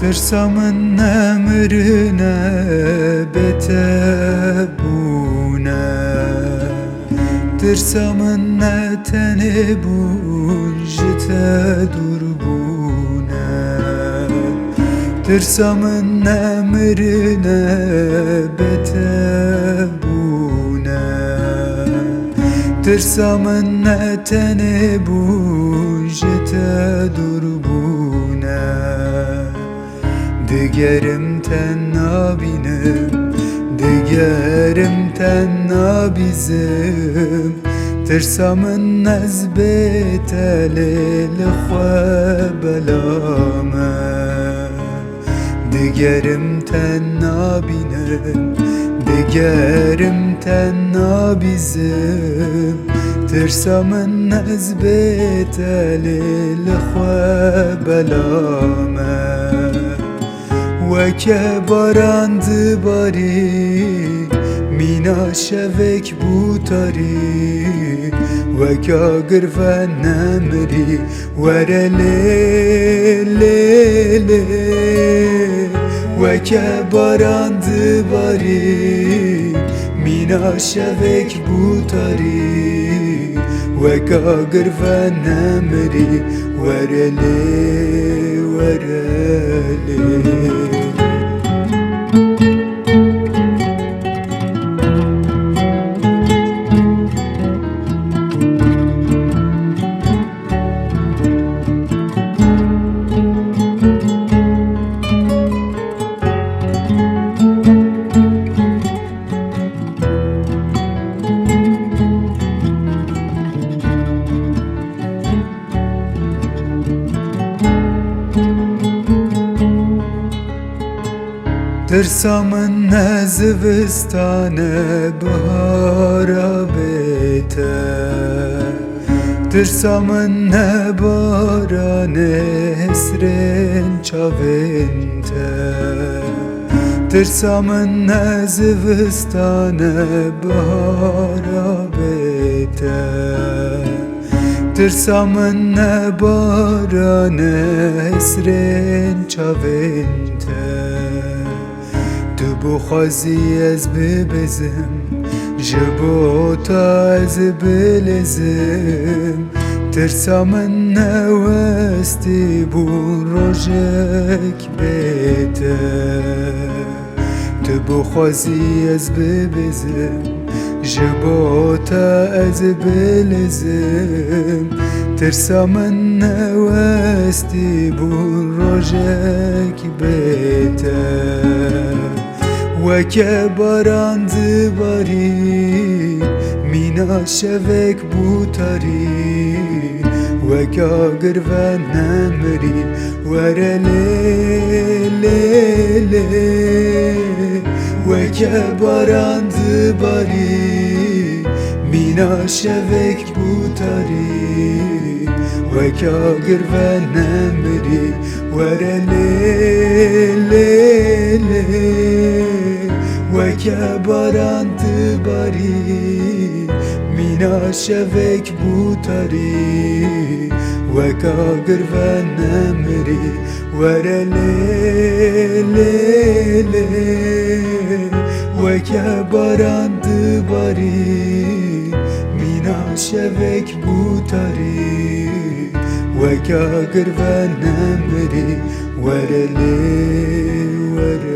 ترسمن emrine betebune ترسمن teni bujte durbune ترسمن emrine betebune ترسمن teni bujte durbune Digerim tennabinim, digerim tennabizim Tırsamın nezbeteli lixwe belame Digerim tennabinim, digerim tennabizim Tırsamın nezbeteli lixwe belame Weke barandı bari Mina şevek butari Weke girven nemri Were le Weke barandı bari Mina şevek butari Weke girven nemri Were le ترسمن زوستانه بهارا بیته ترسمن بارانه حسرین چاوینته ترسمن زوستانه بهارا بیته ترسمن بارانه حسرین چاوینته Tu buxwazî ez bibizim Ji bo ta ez bilezim Tirsa min newestî bû rojek bête Tu buxwazî ez bibizim Ji bo ta ez bilezim Tirsa min newestî bû rojek bête Weke barandı bari Mina şevek butari Weke girven nemri Were le Weke barandı bari Mina şevek butari Weke girven nemri Were le Weke barandı bari Mina şevek butari Weke girven nemri Were le Weke barandı bari Mina şevek butari Weke girven nemri Were le